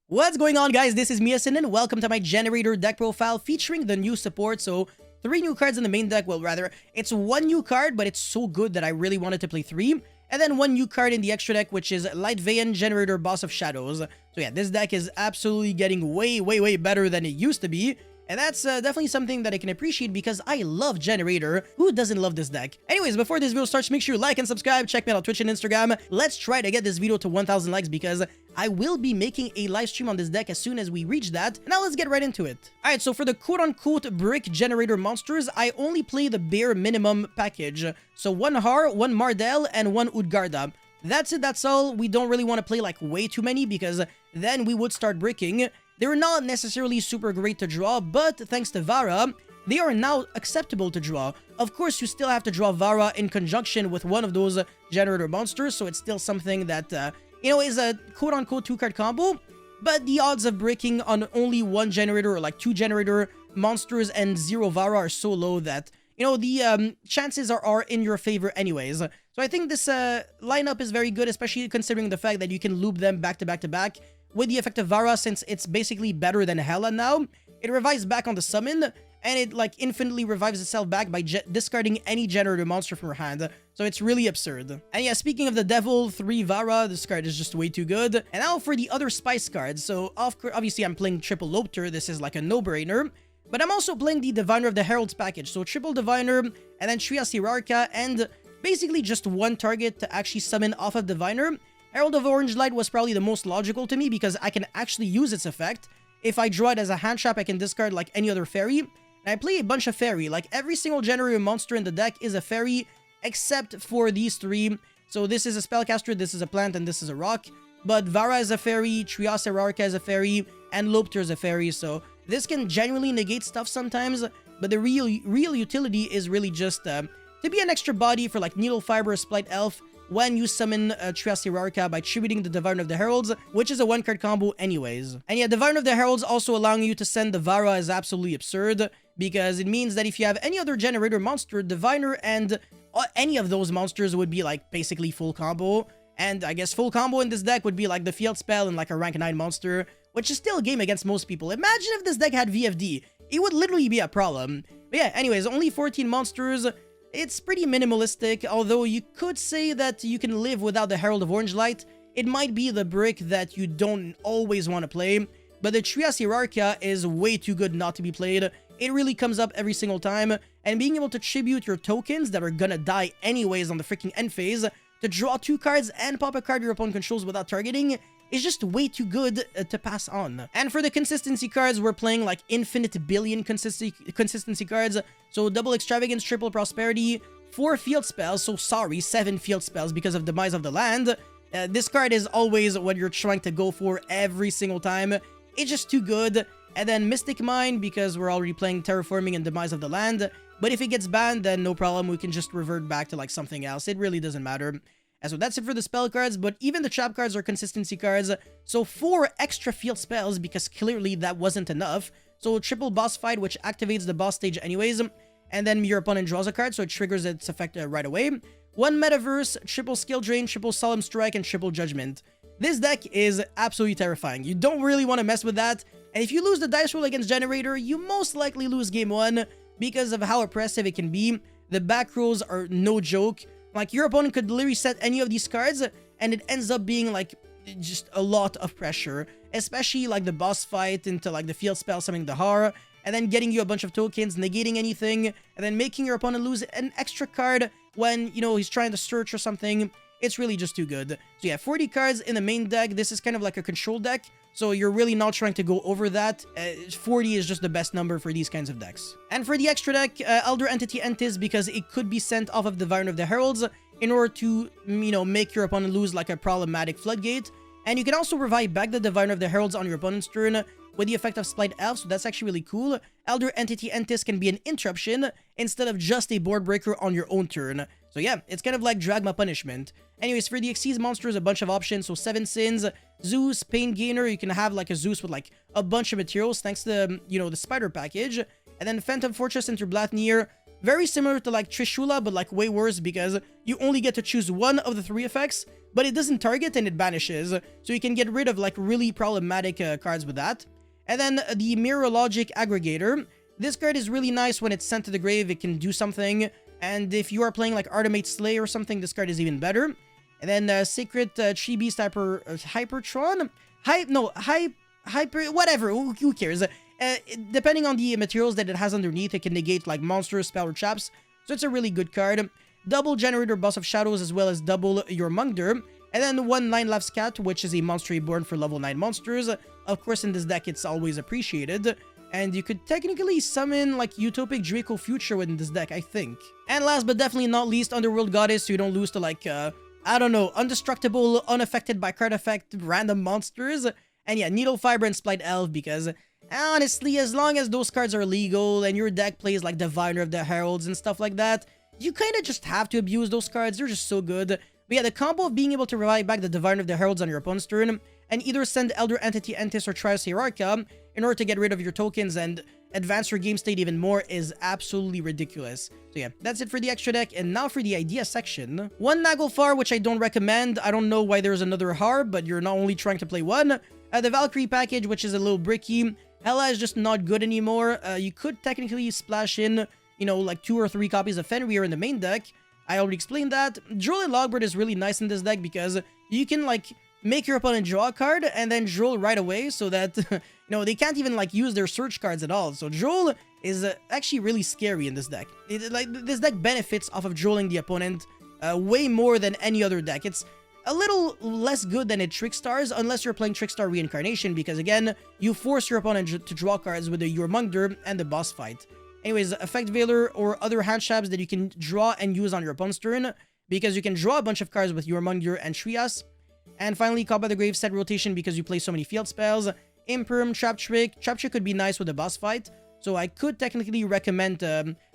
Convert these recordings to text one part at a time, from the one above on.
What's going on, guys? This is Miasin and welcome to my Generaider deck profile featuring the new support. So 3 new cards in the main deck. Well, rather, it's 1 new card, but it's so good that I really wanted to play 3. And then 1 new card in the extra deck, which is Light Vein Generaider Boss of Shadows. So yeah, this deck is absolutely getting way better than it used to be. And that's definitely something that I can appreciate because I love Generaider. Who doesn't love this deck? Anyways, before this video starts, make sure you like and subscribe. Check me out on Twitch and Instagram. Let's try to get this video to 1,000 likes because I will be making a live stream on this deck as soon as we reach that. Now let's get right into it. Alright, so for the quote-unquote brick Generaider monsters, I only play the bare minimum package. So 1 Har, 1 Mardell, and 1 Utgarda. That's it, that's all. We don't really want to play like way too many because then we would start bricking. They're not necessarily super great to draw, but thanks to Vara, they are now acceptable to draw. Of course, you still have to draw Vara in conjunction with one of those Generaider monsters, so it's still something that, is a quote-unquote 2-card combo, but the odds of breaking on only 1 Generaider or like 2 Generaider monsters and 0 Vara are so low that, the chances are in your favor anyways. So I think this lineup is very good, especially considering the fact that you can loop them back to back to back. With the effect of Vara, since it's basically better than Hela now, it revives back on the summon, and it like infinitely revives itself back by discarding any Generaider monster from your hand. So it's really absurd. And yeah, speaking of the Devil, 3 Vara, this card is just way too good. And now for the other Spice cards. So obviously I'm playing Triple Lopter, this is like a no-brainer. But I'm also playing the Diviner of the Heralds package. So Triple Diviner, and then Trias Hierarcha, and basically just 1 target to actually summon off of Diviner. Herald of Orange Light was probably the most logical to me because I can actually use its effect. If I draw it as a hand trap, I can discard like any other fairy. And I play a bunch of fairy. Like every single Generaider monster in the deck is a fairy except for these 3. So this is a spellcaster, this is a plant, and this is a rock. But Vara is a fairy, Trias Hierarcha is a fairy, and Lopter is a fairy. So this can genuinely negate stuff sometimes. But the real utility is really just to be an extra body for like Needle Fiber or Splight Elf when you summon Trias Hierarcha by tributing the Diviner of the Heralds, which is a 1-card combo anyways. And yeah, Diviner of the Heralds also allowing you to send the Vara is absolutely absurd, because it means that if you have any other Generaider monster, Diviner and any of those monsters would be like basically full combo. And I guess full combo in this deck would be like the Field Spell and like a rank 9 monster, which is still a game against most people. Imagine if this deck had VFD. It would literally be a problem. But yeah, anyways, only 14 monsters. It's pretty minimalistic, although you could say that you can live without the Herald of Orange Light. It might be the brick that you don't always want to play, but the Trias Hierarcha is way too good not to be played. It really comes up every single time, and being able to tribute your tokens that are gonna die anyways on the freaking end phase to draw 2 cards and pop a card your opponent controls without targeting is just way too good to pass on. And for the consistency cards, we're playing like infinite billion consistency cards. So double Extravagance, triple Prosperity, 4 field spells, 7 field spells because of Demise of the Land. This card is always what you're trying to go for every single time. It's just too good. And then Mystic Mine, because we're already playing Terraforming and Demise of the Land. But if it gets banned, then no problem, we can just revert back to like something else. It really doesn't matter. And so that's it for the spell cards, but even the trap cards are consistency cards. So 4 extra field spells, because clearly that wasn't enough. So triple boss fight, which activates the boss stage anyways. And then your opponent draws a card, so it triggers its effect right away. 1 Metaverse, triple skill drain, triple solemn strike, and triple judgment. This deck is absolutely terrifying. You don't really want to mess with that. And if you lose the dice roll against Generaider, you most likely lose game 1 because of how oppressive it can be. The back rows are no joke. Like, your opponent could literally set any of these cards, and it ends up being, like, just a lot of pressure. Especially, like, the boss fight into, like, the field spell summoning the Har, and then getting you a bunch of tokens, negating anything, and then making your opponent lose an extra card when, he's trying to search or something. It's really just too good. So yeah, 40 cards in the main deck. This is kind of like a control deck, so you're really not trying to go over that. 40 is just the best number for these kinds of decks. And for the extra deck, Elder Entity Entis, because it could be sent off of Diviner of the Heralds in order to, make your opponent lose like a problematic Floodgate. And you can also revive back the Diviner of the Heralds on your opponent's turn with the effect of Splight Elf, so that's actually really cool. Elder Entity Entis can be an interruption instead of just a board breaker on your own turn. So yeah, it's kind of like Dragma Punishment. Anyways, for the Xyz monsters, a bunch of options. So 7 Sins, Zeus, Pain Gainer. You can have like a Zeus with like a bunch of materials thanks to, the Spider package. And then Phantom Fortress, Interblathnier, very similar to like Trishula, but like way worse because you only get to choose one of the 3 effects, but it doesn't target and it banishes, so you can get rid of like really problematic cards with that. And then the Mirror Logic Aggregator. This card is really nice when it's sent to the grave. It can do something, and if you are playing like Artemate Slay or something, this card is even better. And then Sacred Chi Beast Hypertron? Hyper, whatever, who cares? Depending on the materials that it has underneath, it can negate like monsters, spell, or traps, so it's a really good card. Double Generator Boss of Shadows, as well as double your Mungder. And then 1 9 Laughs Cat, which is a monster reborn for level 9 monsters. Of course, in this deck, it's always appreciated. And you could technically summon like Utopic Draco Future within this deck, I think. And last but definitely not least, Underworld Goddess, so you don't lose to like, I don't know, indestructible, unaffected by card effect, random monsters. And yeah, Needle Fiber and Splight Elf, because honestly, as long as those cards are legal and your deck plays like Diviner of the Heralds and stuff like that, you kind of just have to abuse those cards. They're just so good. But yeah, the combo of being able to revive back the Diviner of the Heralds on your opponent's turn, and either send Elder Entity Entis or Trios Hierarcha in order to get rid of your tokens and advance your game state even more is absolutely ridiculous. So yeah, that's it for the extra deck, and now for the idea section. 1 Naglfar, which I don't recommend. I don't know why there's another Harb, but you're not only trying to play one. The Valkyrie package, which is a little bricky. Hela is just not good anymore. You could technically splash in, you know, like 2 or 3 copies of Fenrir in the main deck. I already explained that. Droll and Logbird is really nice in this deck because you can like make your opponent draw a card and then Droll right away, so that you know, they can't even like use their search cards at all. So Droll is actually really scary in this deck. This deck benefits off of drolling the opponent way more than any other deck. It's a little less good than it Trickstars, unless you're playing Trickstar Reincarnation, because again, you force your opponent to draw cards with the Jormungandr and the boss fight. Anyways, Effect Veiler or other hand traps that you can draw and use on your opponent's turn, because you can draw a bunch of cards with Jormungandr and Trias. And finally, Call by the Grave set rotation because you play so many field spells. Imperm, Trap Trick. Trap Trick could be nice with a boss fight, so I could technically recommend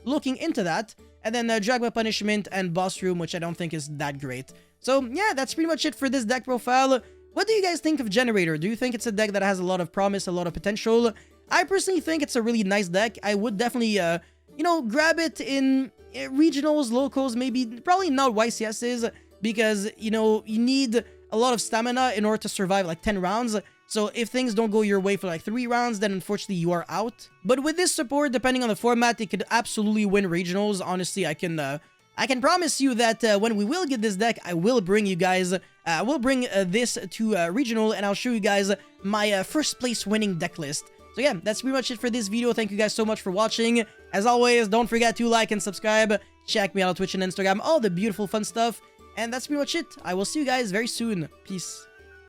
looking into that. And then Drag by Punishment and Boss Room, which I don't think is that great. So yeah, that's pretty much it for this deck profile. What do you guys think of Generator? Do you think it's a deck that has a lot of promise, a lot of potential? I personally think it's a really nice deck. I would definitely, you know, grab it in regionals, locals, maybe, probably not YCSs, because, you know, you need a lot of stamina in order to survive like 10 rounds. So if things don't go your way for like 3 rounds, then unfortunately you are out. But with this support, depending on the format, it could absolutely win regionals. Honestly, I can promise you that when we will get this deck, I will bring you guys, I will bring this to regional, and I'll show you guys my first place winning deck list. So yeah, that's pretty much it for this video. Thank you guys so much for watching. As always, don't forget to like and subscribe. Check me out on Twitch and Instagram, all the beautiful fun stuff. And that's pretty much it. I will see you guys very soon. Peace.